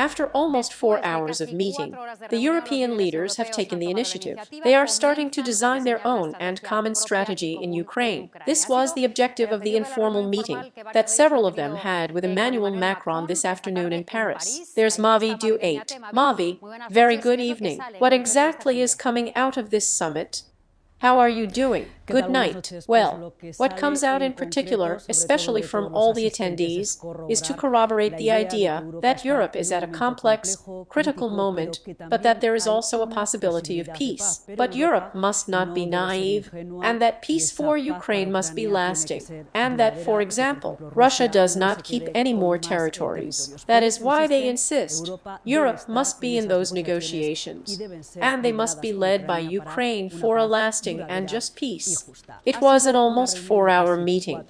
After almost 4 hours of meeting, the European leaders have taken the initiative. They are starting to design their own and common strategy in Ukraine. This was the objective of the informal meeting that several of them had with Emmanuel Macron this afternoon in Paris. There's Mavi Du 8. Mavi, very good evening. What exactly is coming out of this summit? How are you doing? Good night. Well, what comes out in particular, especially from all the attendees, is to corroborate the idea that Europe is at a complex, critical moment, but that there is also a possibility of peace. But Europe must not be naive, and that peace for Ukraine must be lasting, and that, for example, Russia does not keep any more territories. That is why they insist Europe must be in those negotiations, and they must be led by Ukraine for a lasting and just peace. It was an almost 4-hour meeting.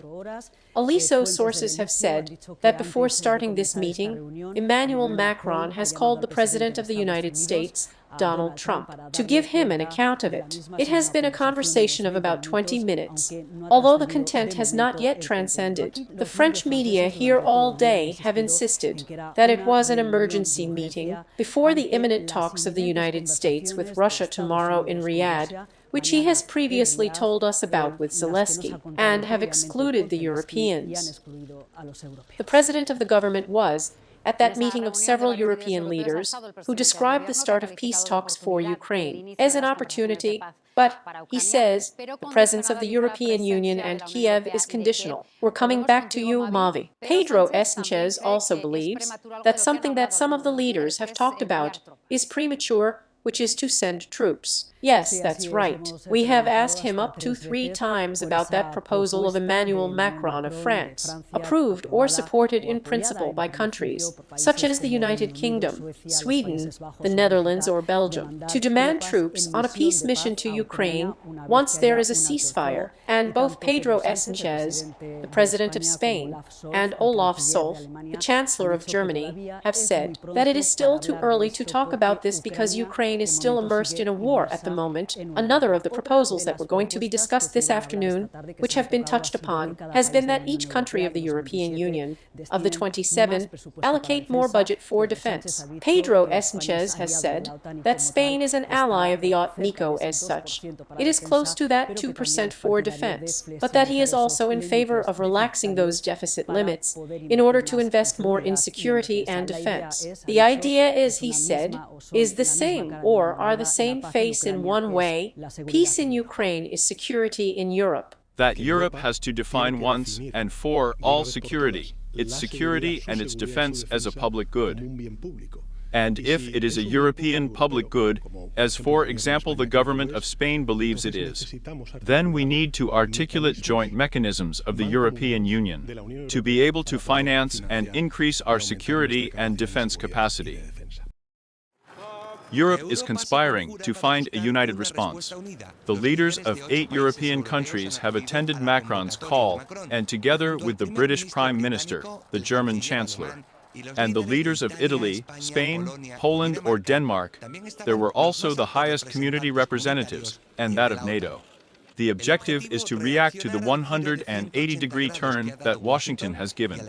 Aliso sources have said that before starting this meeting, Emmanuel Macron has called the President of the United States, Donald Trump, to give him an account of it. It has been a conversation of about 20 minutes. Although the content has not yet transcended, the French media here all day have insisted that it was an emergency meeting before the imminent talks of the United States with Russia tomorrow in Riyadh, which he has previously told us about with Zelensky, and have excluded the Europeans. The president of the government was at that meeting of several European leaders who described the start of peace talks for Ukraine as an opportunity, but, he says, the presence of the European Union and Kiev is conditional. We're coming back to you, Mavi. Pedro Sánchez also believes that something that some of the leaders have talked about is premature, which is to send troops. Yes, that's right. We have asked him up to 3 times about that proposal of Emmanuel Macron of France, approved or supported in principle by countries such as the United Kingdom, Sweden, the Netherlands or Belgium, to demand troops on a peace mission to Ukraine once there is a ceasefire. And both Pedro Sánchez, the president of Spain, and Olaf Scholz, the chancellor of Germany, have said that it is still too early to talk about this because Ukraine is still immersed in a war at the moment. Another of the proposals that were going to be discussed this afternoon, which have been touched upon, has been that each country of the European Union, of the 27, allocate more budget for defense. Pedro Sánchez has said that Spain is an ally of the OTAN as such. It is close to that 2% for defense, but that he is also in favor of relaxing those deficit limits in order to invest more in security and defense. The idea is, he said, is the same, or are the same face in one way. Peace in Ukraine is security in Europe. That Europe has to define once and for all security, its security and its defense as a public good. And if it is a European public good, as for example the government of Spain believes it is, then we need to articulate joint mechanisms of the European Union to be able to finance and increase our security and defense capacity. Europe is conspiring to find a united response. The leaders of 8 European countries have attended Macron's call, and together with the British Prime Minister, the German Chancellor, and the leaders of Italy, Spain, Poland, or Denmark, there were also the highest community representatives, and that of NATO. The objective is to react to the 180-degree turn that Washington has given,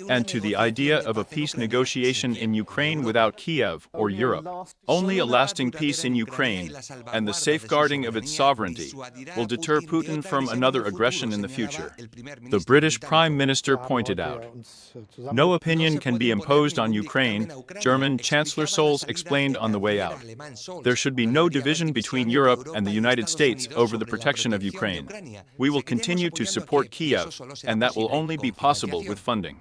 and to the idea of a peace negotiation in Ukraine without Kiev or Europe. Only a lasting peace in Ukraine and the safeguarding of its sovereignty will deter Putin from another aggression in the future. The British Prime Minister pointed out. No opinion can be imposed on Ukraine, German Chancellor Scholz explained on the way out. There should be no division between Europe and the United States over the protection of Ukraine. We will continue to support Kiev, and that will only be possible with funding.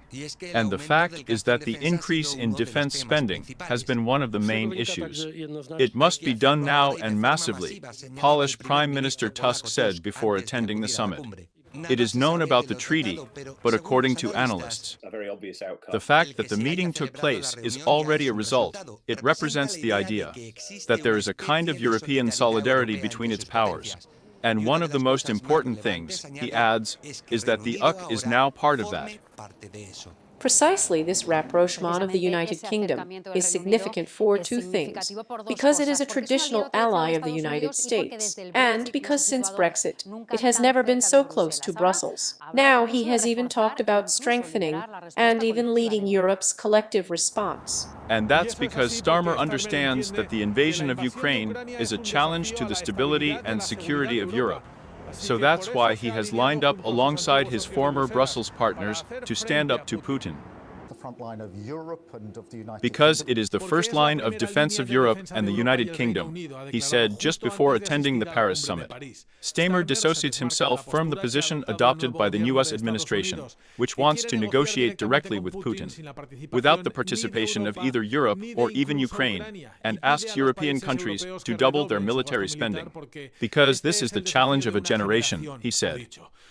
And the fact is that the increase in defense spending has been one of the main issues. It must be done now and massively, Polish Prime Minister Tusk said before attending the summit. It is known about the treaty, but according to analysts, the fact that the meeting took place is already a result. It represents the idea that there is a kind of European solidarity between its powers. And one of the most important things, he adds, is that the UK is now part of that. Precisely this rapprochement of the United Kingdom is significant for two things: because it is a traditional ally of the United States, and because since Brexit, it has never been so close to Brussels. Now he has even talked about strengthening and even leading Europe's collective response. And that's because Starmer understands that the invasion of Ukraine is a challenge to the stability and security of Europe. So that's why he has lined up alongside his former Brussels partners to stand up to Putin. Because it is the first line of defense of Europe and the United Kingdom, he said just before attending the Paris summit. Starmer dissociates himself from the position adopted by the US administration, which wants to negotiate directly with Putin, without the participation of either Europe or even Ukraine, and asks European countries to double their military spending. Because this is the challenge of a generation, he said.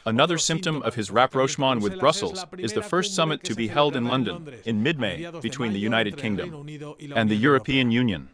Another symptom of his rapprochement with Brussels is the first summit to be held in London in mid-May between the United Kingdom and the European Union.